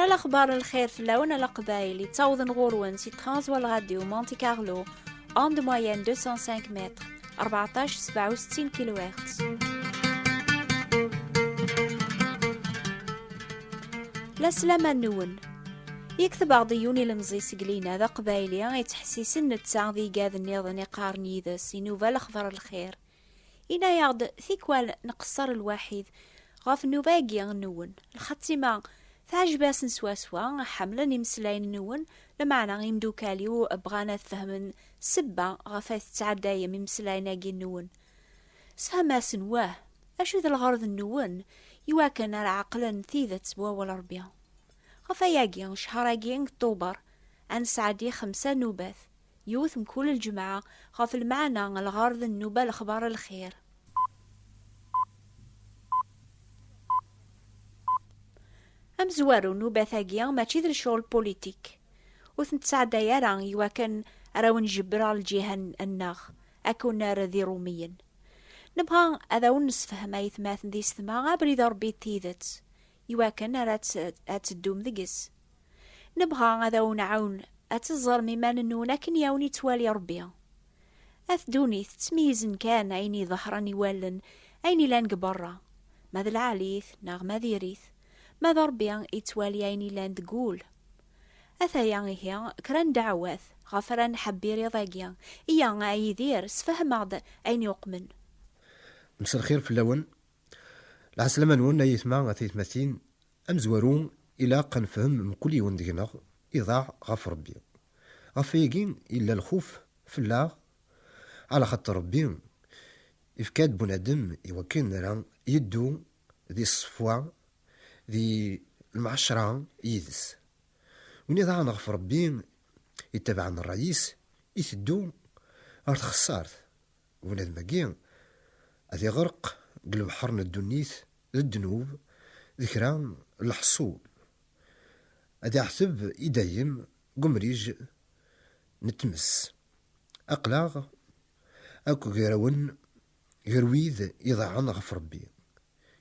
ورا الأخبار الخير في اللون القبايلي تاوضن غورون سي ترانزوا الغاديو مونتي كارلو اون دو موين 205 متر 1467 كيلو هرتز. لا سلامة نون يكتب عضيوني المزي سقلينا ذا قبايلي يتحسيسن نتساع ذي قاذ النيض قارن يذس ينوفا الأخبار الخير إنا يعد ثيكوال نقصر الواحد غاف النوفاقيا نون الخاتمة تعجباس نسواسوا حملا يمسلاين نون لمعنى يمدوكالي وابغانا تفهمن سبا غفايت تعدايا يمسلاين اجي نون سهماس نواه اشو ذا الغرض النون يواكن العقلا ثيذة بوا الربيع غفاياقيا شهراقيا اكتوبر عن سعدي 5 نوباث يوث من كل الجمعة غاف المعنى الغرض النوبة الأخبار الخير. أمزوارو نوبة ثاقيا ماشي ذا الشغل بوليتيك وثنتساعدا يارا يواكن راو نجبر الجهة الناغ أكون ذي روميا نبغى أذا نسفهم أي ثماث ذي ثما أبري ذا ربي تيذت يواكن رات أتدوم ذقس نبغى أذا نعاون أتزر ممان نون لكن ياوني توالي ربيا أثدوني تتميزن كان عيني ظهراني والن عيني لان قبرا ماذا العاليث ناغ ماذا ريث ماذا ربيا يتوالي عيني لان تقول أثايا هي كران دعوات غفران حبيري ضاقيا إيا عيدير سفهم عض أين يقمن مساء الخير في اللون العسلامة نون يثمع ثيثماثين أمزورون إلا قنفهم من كل يوم دينا إضاع غف ربي غفيقين إلا الخوف في الله على خاطر ربي إفكاد بنادم يوكين راه يدو ذي الصفوة ذي المعشرة يدس ونضاع نغف ربي يتبع الرئيس يثدو أرض خسارت ونادم ماكين هذي غرق قلب حرن الدنيث الذنوب ذكرى الحصول هذي أحسب يدايم قمريج نتمس أقلاغ أكو غيرون غيرويذ يضعن غف ربي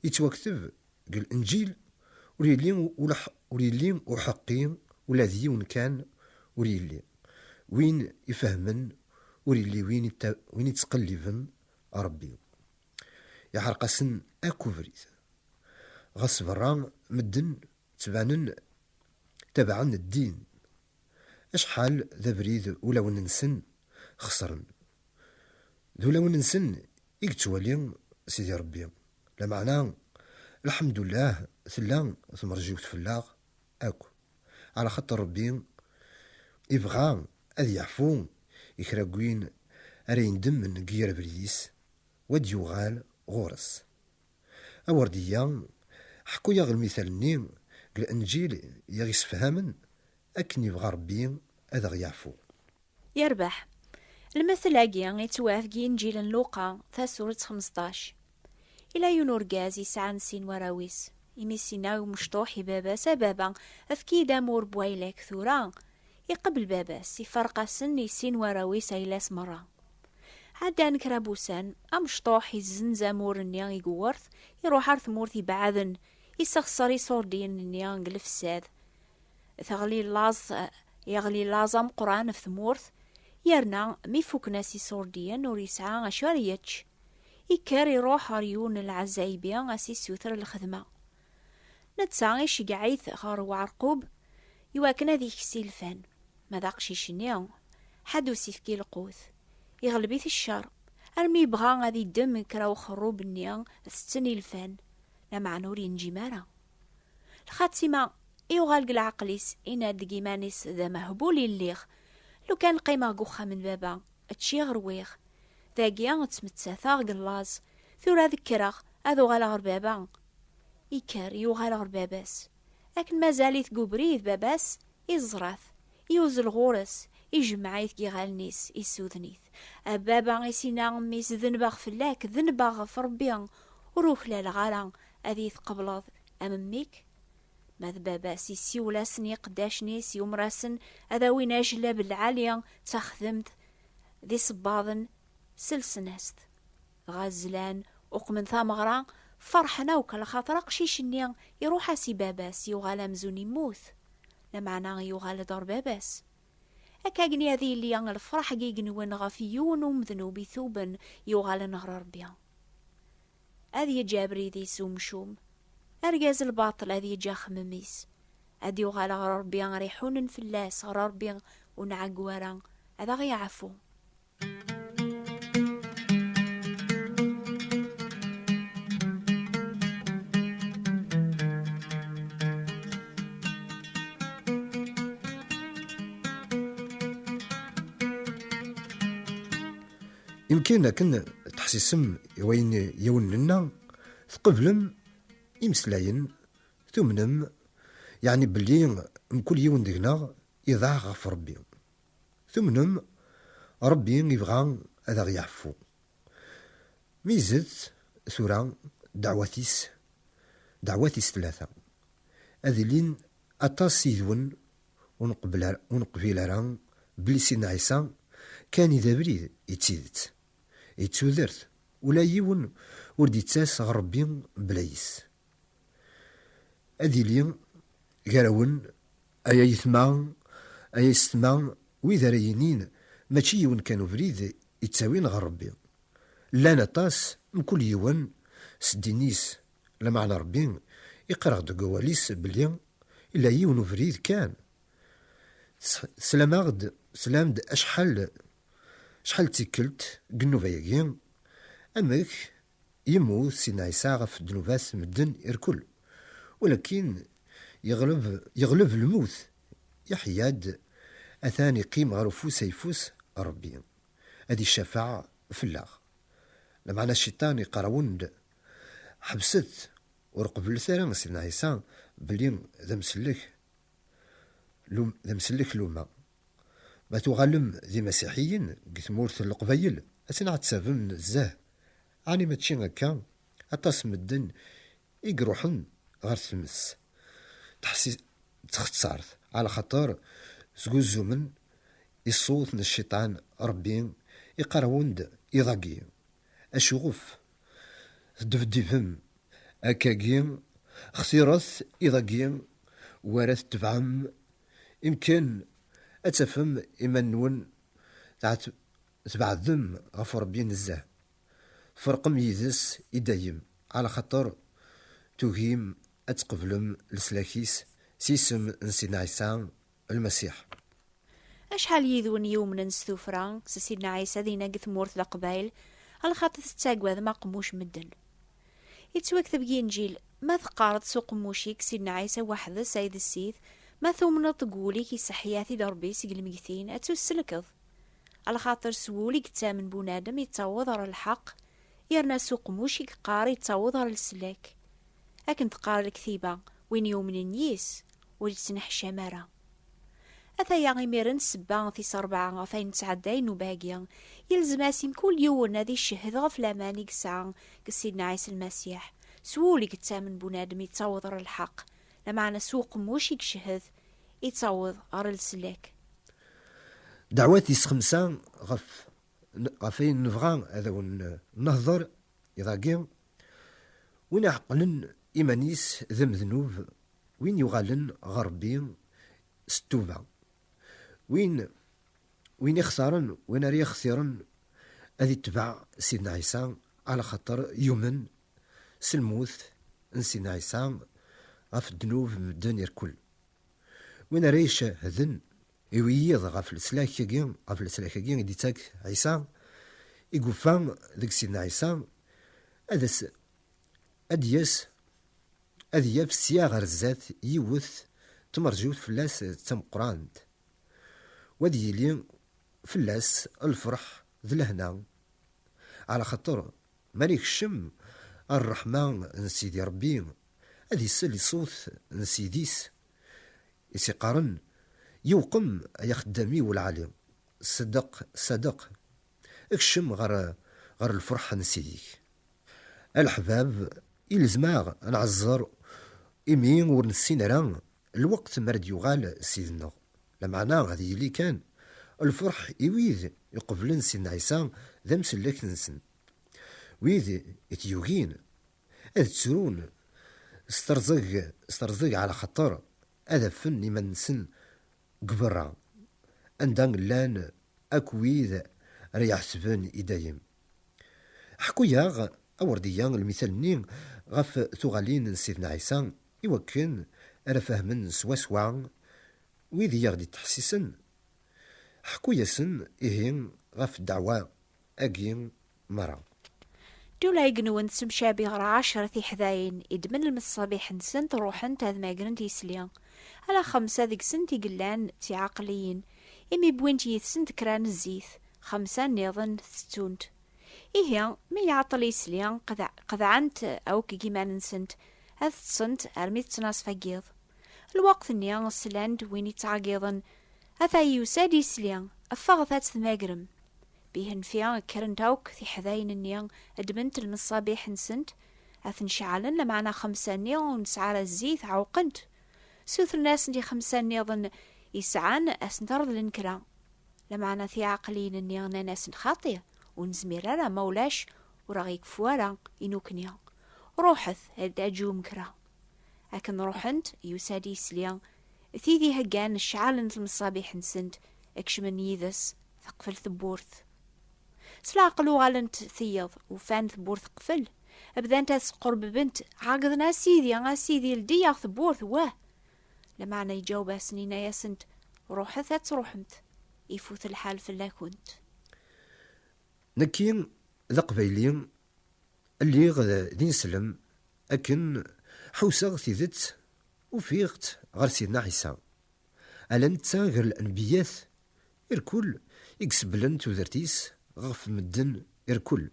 يتوكتب قل إنجيل وريليم وحقين ولا ذيون كان وريلي وين يفهمن وريلي وين يتقلبن ربي يحرق سن أكو فريد غصب الران مدن تبعن الدين أشحال ذا بريد ولو ننسن خسرن ذو لو ننسن يكتوالي سيدي ربي لا معنى الحمد لله ثلان ثم رجوت فلاغ أكو على خاطر ربي يبغى أذ يعفو يكراقوين أرين دم من قير بريس ود يغال غورس أورديا حكو يغ المثال نيم الإنجيل يغيس فهمن أكن يبغى ربي أذ يعفو يربح المثل أجيان يتوافقي إنجيل لوقا ثا سورة 15 إلى ينور غاز يسعى نسين وراويس يمسينا ومشطوحي بابا سبابا أفكي دامور بويلك ثورا يقبل باباس يفرق سن يسين وراويس أيلاس مرة عدان كرابوسان أمشطوح يزن زامور النيان يقورث يروح عرث مورثي بعاذن يسخصري صوردين النيان قلف الساد يغلي لازم قرآن في ثمورث يرنا ميفوك ناسي صوردين وريسعا أشاريتش يكار يروح ريون العزايبيان غاسي سوثر الخدمة نتساعي شقعيث غار وعرقوب يواكنا ذيك سيلفان ما ذاقشي شنيا حدو سيفكي القوث يغلبيث الشر أرمي بغا غادي دم كراو خروب النيا ستني الفان لا معنور ينجي مارا الخاتمة يغالق العقليس إنا دقيمانيس ذا مهبولي الليغ لو كان قيمة قوخة من بابا اتشي غرويغ ذاقيا تمتساثا غلاز ثورا ذكرا اذو غالا غر بابا يكار يوغالا غر باباس لكن مازالي ثقو بريد باباس يزراث يوزل غورس يجمعيث كي غالنيس يسوذنيث بابا يسينا ميس ذنباغ فلاك ذنباغ في ربيا وروح للغالا اذي ثقبلض امميك ماذ باباس يسيولا سني قداشنيس يوم راسن اذا وين اجلا بالعالية تخدمت ذي صباضن سلسنست غازلان وقمن ثامغرا فرحنا وكل خاطر قشيشني يروح اسي باباس يوغال مزون يموت لمعنى يوغال دار باباس أكاقني هذه اللي الفرح جيجنوين غافيون ومذنوبي ثوبا يوغال نهر ربيا هذه جابري ذي سومشوم أرجاز الباطل هذه جا خمميس هذه يوغال غر ربيا ريحون فلاس غر ربيا ونعقوارا هذا غي عفو. يمكن كن تحسيسم وين يوننا تقبلم يمسلاين ثمنم يعني بلي كل يوم دقنا يضاع غف ربي ثمنم ربي يبغى هذا يعفو ميزت ثورة دعواتيس ثلاثة أذلين أطاس يذون ونقبل راه بلي سيدنا عيسى كان إذا بريد يتسودرت ولا يون ورديتاس غربي بلايس أذلين قراون أيا يستمع وإذا رينين ماشي يون كانوا بريد يتساوين غربي لا نطاس من كل يوم سدينيس لمعنى ربي يقرأ دقواليس بلي إلا يون فريد كان سلامد شحال تيكلت قنو فياقين أمك يموت سيدنا عيسى غف دنوبات مدن يركل ولكن يغلب الموت يحياد أثاني قيم غرفوس يفوس ربي هذه الشفاعة في الله لمعنى الشيطان يقراون حبست ورقبل ثرى سيدنا عيسى بلي ذا مسلك لوما ما تغلم ذي مسيحيين قيت مورث القبيل أسنع تسافم الزاه عني ما تشين هكا أطاس مدن يقروحن غير ثمس تحسي تختصارت على خاطر زقوزو من الصوت من الشيطان ربي يقراوند يضاقي أشوف دفدفم أكاقيم اختيرث إضاقيم ورث تفعم يمكن أتفهم إيمانون تبعثم غف ربي نزاه فرقم يدس يدايم على خطر توهيم أتقبلم لسلاكيس سيسم نسينا عيسى المسيح. أشحال يذون يوم ننستو فران سيدنا عيسى ذي ناقث مورث القبايل على خاطر تتاقوى ذا ما قموش مدن يتوكتب ينجيل ما ثقارت سوق موشيك سيدنا عيسى وحده سيد السيث ما ثومنا تقولي كي صحياتي دربي سيق الميتين أتو السلكض على خاطر سولي كتامن بونادم يتعوض على الحق يرنا سوق موشيك قاري يتعوض على السلاك لكن تقار الكثيبة وين يوم النيس ويتسنح الشمارة أثايا غيميرن سبا في 4 غفاين تعداين وباقيا يلزم اسم كل يوم نادي الشهد غف لاماني قسعا كسيدنا عيسى المسيح سولي كتامن بونادم يتعوض على الحق لمعنى سوق موشيك شهد يتعوض على السلاك دعواتي خمسة غفين نفغان هذا النهضر يضاقين وين عقلن إيمانيس ذم ذنوب وين يغالن غربي ستوبة وين يخسرن وين ري يخسرن هذه تبع سيدنا عيسى على خاطر يومن سلموث سيدنا عيسى غف الذنوب مدن يركل وين ري يشاهدن يويض غف السلاكيين اللي تاك عيسى يقفان ذيك سيدنا عيسى أدياس سياغ الزات يوث تمرجوت فلاس تمقراند ودي لي فلاس الفرح ذي الهنا على خاطر مالك الشم الرحمن نسيدي ربي هذه السل صوت نسيديس يسيقارن يوقم يا خدامي والعالي صدق اكشم غير الفرح نسيديك الحباب يلزماغ نعزر إمين ورنسين ران الوقت مرد يغال سيدنا لمعنى هذه اللي كان الفرح يويذ يقبلن سيدنا عيسى ذا مسلك نسن ويذ يتيوغين هذا تسرون استرزق على خطر هذا فن لمن نسن قبرة عندن لان أكويد ريح سبن إدايم حكويا أورديا المثال نين غف ثغالين سيدنا عيسى يوكن أرى فهمن سوا ويدي يغدي تحسيسن حكويا سن إهين غف الدعوة أجين مرة دولا يقنون سمشابي غير 10 حذاين إدمن المصابيح نسن تروحن تاذ ماقرن تيسليا على 5 ذيك سنتي قلان تعاقليين إمي بوينتي يثسن تكران الزيث 5 نيضن ستونت إيهيا مي يعطل يسليا قد عنت أو كيما نسنت هذ تصنت أرمي تناس فاقيض الوقت نيا السلاند وين يتعاقيضن هذا يساد يسليا أفغثات ثماقرم بيهن فيها كرنتاوك في حذاين النيا أدمنت المصابيح نسنت أثن شعلن لمعنا 5 نيا ونسعار الزيت عوقنت سوث الناس ندي 5 نيضن يسعان أسنترض لنكرا لمعنا في عقلين النيا ناس خاطئ ونزمير راه مولاش وراغيك فوارا إنوكنيا روحث هاد أجو مكرا لكن روحنت يسادي سليا ثيذي هقان الشعالن المصابيح نسنت اكشمن يذس ثقفل ثبورث سلا عقلو غالنت ثيض وفان ثبورث قفل أبدا تاس قرب بنت عاقدنا سيدي لدي ثبورث واه لمعنى يجاوب سنين يا سنت روحثت روحمت يفوت الحال في الله كنت نكين ذا قبيلين اللي غدا دين سلم أكن حوسغ ثيذت وفيغت غير سيدنا عيسى ألنتا غير الأنبياء إركل يكسبلن توذرتيس غف مدن إركل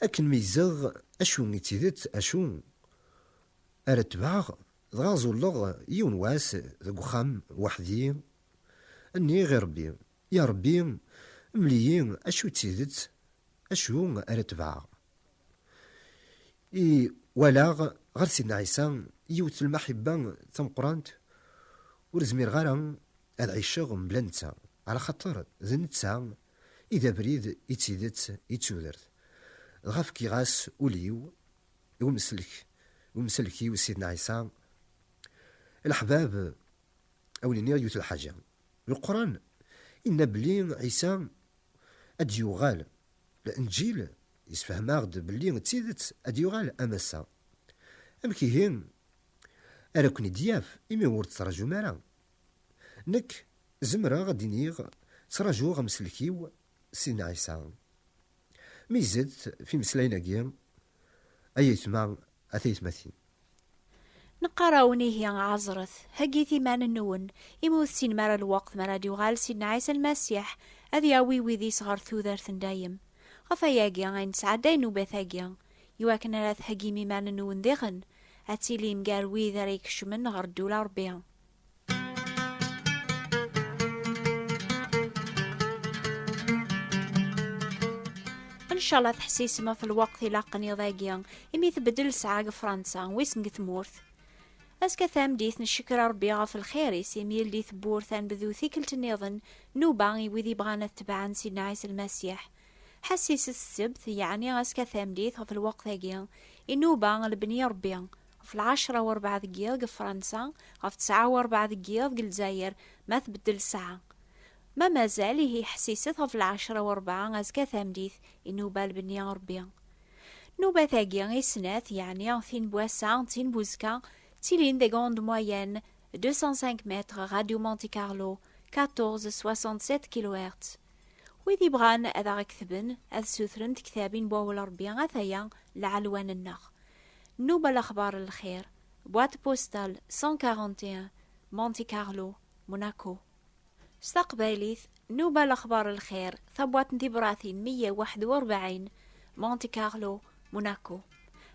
أكن ميزاغ أشو نتيذت أشو أرتباغ غازو اللغ يون واس ذاك خام وحدي أني غير ربي يا ربي مليين أشو تيذت أشو أرتباغ ولا غير سيدنا عيسى يوت المحبة تم قرانت ورزمير غارا العيشة بلانتا على خاطر ذنتا إذا بريد يتيدت يتسودرت غاف كيغاس وليو ومسلكي وسيدنا عيسى الأحباب أوليني يوت الحاجة القرآن إن بلي عيسى أديوغال الإنجيل يسفهم أغد بلي تيدت أديوغال أمسا أمكيهين أراكني دياف إمي ورد تراجو مارا نك زمرا غادي نيغ تراجو غمسلكيو سيدنا عيسى ميزد في مسلاينا كيام أيتما أثيتماثين نقراوني هي عزرث هاقي ثمان النون يموثين مرا الوقت مرا ديوغال سيدنا عيسى المسيح أذي أوي ويذي صغر ثوذر ثندايم غفاياقيا غين سعدين نوباثاقيا يواكن راث هاقي ميمان النون ديغن أتيلي مقار ويذا ريكش من غر $4 بيان إن شاء الله تحسيس ما في الوقت لاقني ضاقيا إمي تبدل ساعة فرنسا ويسن قثمورث أسكا ثام ديث نشكر ربي غاف الخير يسيميل ديث بورثان بذوثي كلت النظن نوبا ويذي بغانا تبعان سيدنا عيسى المسيح حسيس السبت يعني أسكا ثام ديث في الوقت ذاقيا النوبا البنية ربيا في 10:04 دقيقة فرنسا في 9:04 دقيقة الجزائر ما تبدل ساعة ما زال هي حسيستها في 10:04 أزكا ثامديث النوبة البنية ربيا نوبة ثاقيا يسنات يعني ثين بواسا ثين بوزكا تيلين دي غوند موين 205 متر راديو مونتي كارلو 1467 كيلو هرتز ويدي بغان أذا كثبن أذ سوثرن كتابين بوول ربيا أثايا لعلوان النغ نوبة الأخبار الخير بوات بوستال 141 مونتي كارلو موناكو استقباليث نوبة الأخبار الخير ثبوات انتبراثين 141 مونتي كارلو موناكو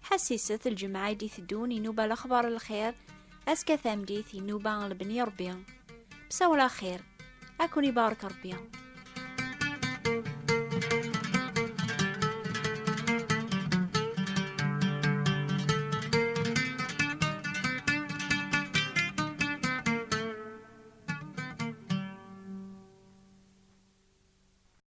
حسيسة الجمعة دي ثدوني نوبة الأخبار الخير أسكا ثامديثي نوبة البنية ربيا بساولا خير أكوني بارك ربيا.